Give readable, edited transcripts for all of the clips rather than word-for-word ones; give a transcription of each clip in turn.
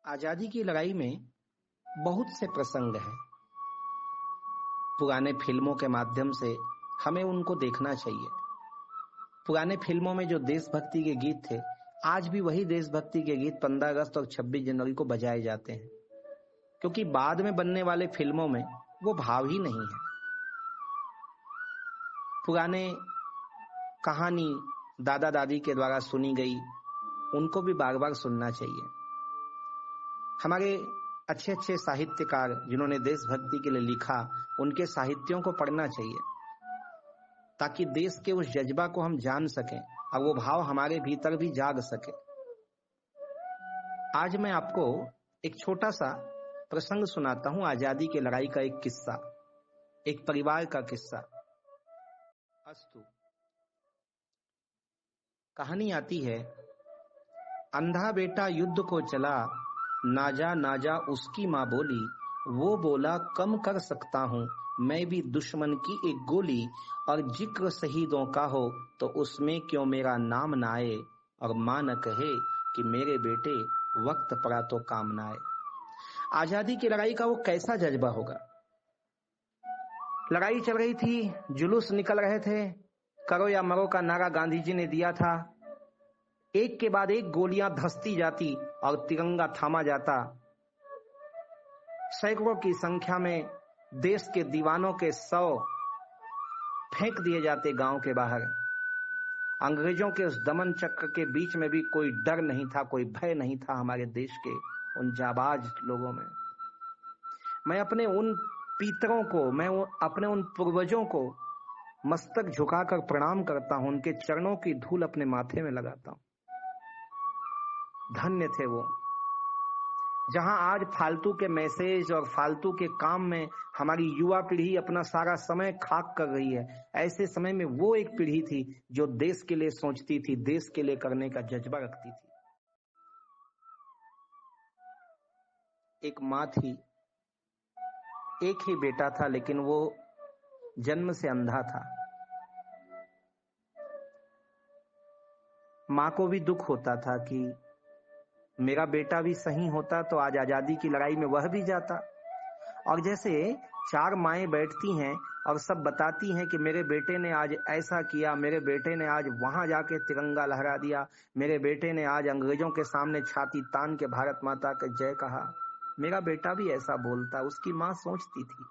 आजादी की लड़ाई में बहुत से प्रसंग हैं। पुराने फिल्मों के माध्यम से हमें उनको देखना चाहिए। पुराने फिल्मों में जो देशभक्ति के गीत थे, आज भी वही देशभक्ति के गीत 15 अगस्त और 26 जनवरी को बजाए जाते हैं, क्योंकि बाद में बनने वाले फिल्मों में वो भाव ही नहीं है। पुराने कहानी दादा दादी के द्वारा सुनी गई, उनको भी बार बार सुनना चाहिए। हमारे अच्छे अच्छे साहित्यकार जिन्होंने देशभक्ति के लिए लिखा, उनके साहित्यों को पढ़ना चाहिए, ताकि देश के उस जज्बा को हम जान सकें और वो भाव हमारे भीतर भी जाग सके। आज मैं आपको एक छोटा सा प्रसंग सुनाता हूं, आजादी की लड़ाई का एक किस्सा, एक परिवार का किस्सा। अस्तु, कहानी आती है। अंधा बेटा युद्ध को चला, नाजा नाजा उसकी माँ बोली, वो बोला कम कर सकता हूँ मैं भी दुश्मन की एक गोली, और जिक्र शहीदों का हो तो उसमें क्यों मेरा नाम ना आए, और माँ न कहे कि मेरे बेटे वक्त पड़ा तो काम ना आए। आजादी की लड़ाई का वो कैसा जज्बा होगा। लड़ाई चल रही थी, जुलूस निकल रहे थे, करो या मरो का नारा गांधी जी ने दिया था। एक के बाद एक गोलियां धंसती जाती और तिरंगा थामा जाता। सैकड़ों की संख्या में देश के दीवानों के शव फेंक दिए जाते गांव के बाहर। अंग्रेजों के उस दमन चक्र के बीच में भी कोई डर नहीं था, कोई भय नहीं था हमारे देश के उन जाबाज लोगों में। मैं अपने उन पितरों को, मैं अपने उन पूर्वजों को मस्तक झुकाकर प्रणाम करता हूं, उनके चरणों की धूल अपने माथे में लगाता हूं। धन्य थे वो। जहां आज फालतू के मैसेज और फालतू के काम में हमारी युवा पीढ़ी अपना सारा समय खाक कर रही है, ऐसे समय में वो एक पीढ़ी थी जो देश के लिए सोचती थी, देश के लिए करने का जज्बा रखती थी। एक माँ थी, एक ही बेटा था, लेकिन वो जन्म से अंधा था। माँ को भी दुख होता था कि मेरा बेटा भी सही होता तो आज आजादी की लड़ाई में वह भी जाता। और जैसे चार माएं बैठती हैं और सब बताती हैं कि मेरे बेटे ने आज ऐसा किया, मेरे बेटे ने आज वहां जाके तिरंगा लहरा दिया, मेरे बेटे ने आज अंग्रेजों के सामने छाती तान के भारत माता का जय कहा, मेरा बेटा भी ऐसा बोलता, उसकी मां सोचती थी।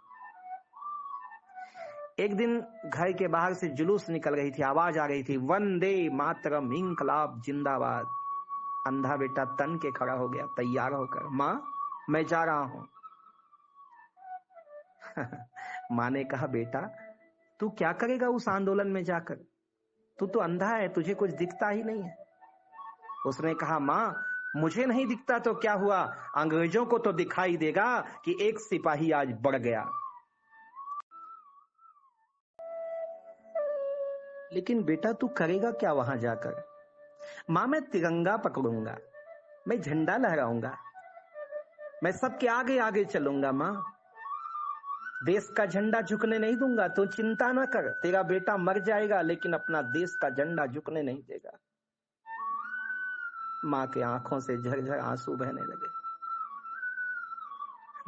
एक दिन घर के बाहर से जुलूस निकल रही थी, आवाज आ रही थी, वंदे मातरम, इंकलाब जिंदाबाद। अंधा बेटा तन के खड़ा हो गया तैयार होकर, मां मैं जा रहा हूं। मां ने कहा, बेटा तू क्या करेगा उस आंदोलन में जाकर, तू तो अंधा है, तुझे कुछ दिखता ही नहीं है। उसने कहा, मां मुझे नहीं दिखता तो क्या हुआ, अंग्रेजों को तो दिखाई देगा कि एक सिपाही आज बढ़ गया। लेकिन बेटा तू करेगा क्या वहां जाकर। मां मैं तिरंगा पकड़ूंगा, मैं झंडा लहराऊंगा, मैं सबके आगे आगे चलूंगा। मां देश का झंडा झुकने नहीं दूंगा, तो चिंता ना कर, तेरा बेटा मर जाएगा लेकिन अपना देश का झंडा झुकने नहीं देगा। मां के आंखों से झरझर आंसू बहने लगे।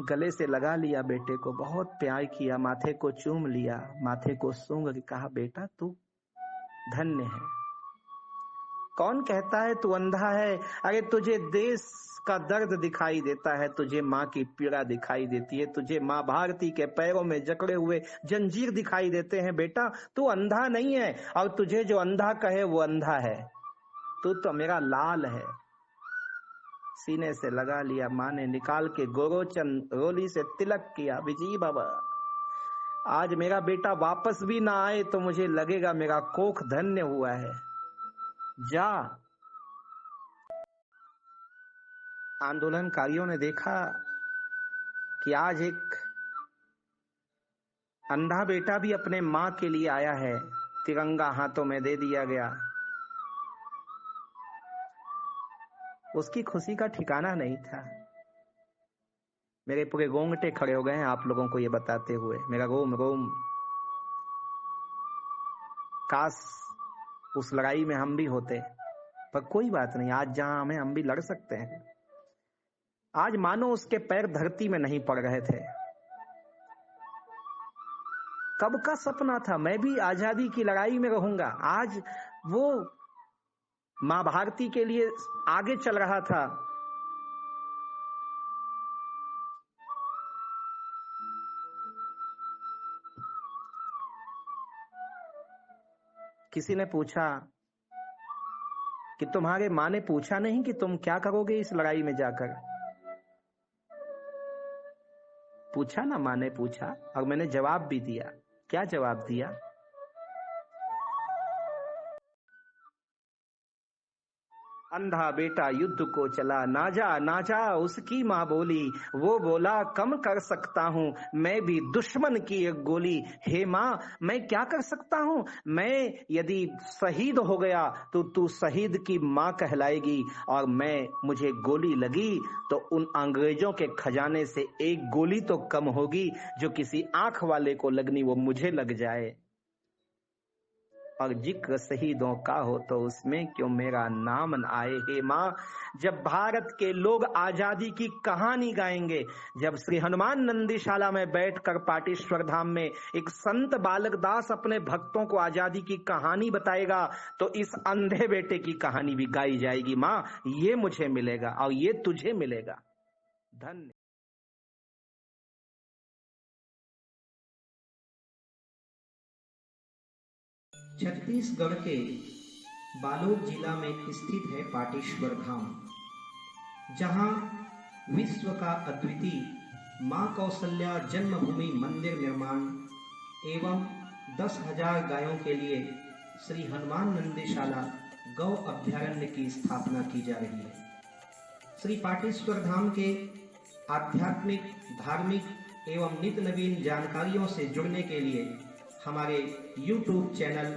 गले से लगा लिया बेटे को, बहुत प्यार किया, माथे को चूम लिया, माथे को सूंघ के कहा, बेटा तू धन्य है। कौन कहता है तू अंधा है, अरे तुझे देश का दर्द दिखाई देता है, तुझे माँ की पीड़ा दिखाई देती है, तुझे माँ भारती के पैरों में जकड़े हुए जंजीर दिखाई देते हैं। बेटा तू अंधा नहीं है, और तुझे जो अंधा कहे वो अंधा है, तू तो मेरा लाल है। सीने से लगा लिया, माँ ने निकाल के गोरोचन रोली से तिलक किया, विजय बाबा आज मेरा बेटा वापस भी ना आए तो मुझे लगेगा मेरा कोख धन्य हुआ है, जा। आंदोलनकारियों ने देखा कि आज एक अंधा बेटा भी अपने मां के लिए आया है, तिरंगा हाथों में दे दिया गया। उसकी खुशी का ठिकाना नहीं था। मेरे पूरे रोंगटे खड़े हो गए हैं आप लोगों को ये बताते हुए, मेरा रोम रोम। काश उस लड़ाई में हम भी होते, पर कोई बात नहीं, आज जहां हम भी लड़ सकते हैं। आज मानो उसके पैर धरती में नहीं पड़ रहे थे। कब का सपना था मैं भी आजादी की लड़ाई में रहूंगा, आज वो मां भारती के लिए आगे चल रहा था। किसी ने पूछा कि तुम्हारे मां ने पूछा नहीं कि तुम क्या करोगे इस लड़ाई में जाकर? पूछा ना, मां ने पूछा और मैंने जवाब भी दिया। क्या जवाब दिया? अंधा बेटा युद्ध को चला, ना जा ना जा उसकी मां बोली। वो बोला कम कर सकता हूं मैं भी दुश्मन की एक गोली। हे मां मैं क्या कर सकता हूं, मैं यदि शहीद हो गया तो तू शहीद की मां कहलाएगी, और मुझे गोली लगी तो उन अंग्रेजों के खजाने से एक गोली तो कम होगी, जो किसी आंख वाले को लगनी वो मुझे लग जाए। और जिक्र शहीदों का हो तो उसमें क्यों मेरा नाम न आए। हे मां, जब भारत के लोग आजादी की कहानी गाएंगे, जब श्री हनुमान नंदीशाला में बैठकर पाटेश्वर धाम में एक संत बालक दास अपने भक्तों को आजादी की कहानी बताएगा, तो इस अंधे बेटे की कहानी भी गाई जाएगी। मां, ये मुझे मिलेगा और ये तुझे मिलेगा। धन्य। छत्तीसगढ़ के बालोद जिला में स्थित है पाटेश्वर धाम, जहां विश्व का अद्वितीय मां कौशल्या जन्मभूमि मंदिर निर्माण एवं 10,000 गायों के लिए श्री हनुमान नंदीशाला गौ अभ्यारण्य की स्थापना की जा रही है। श्री पाटेश्वर धाम के आध्यात्मिक, धार्मिक एवं नित्य नवीन जानकारियों से जुड़ने के लिए हमारे YouTube चैनल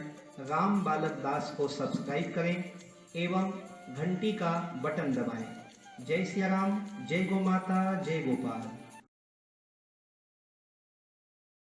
राम बालक दास को सब्सक्राइब करें एवं घंटी का बटन दबाएं। जय सिया राम, जय गौ माता, जय गोपाल।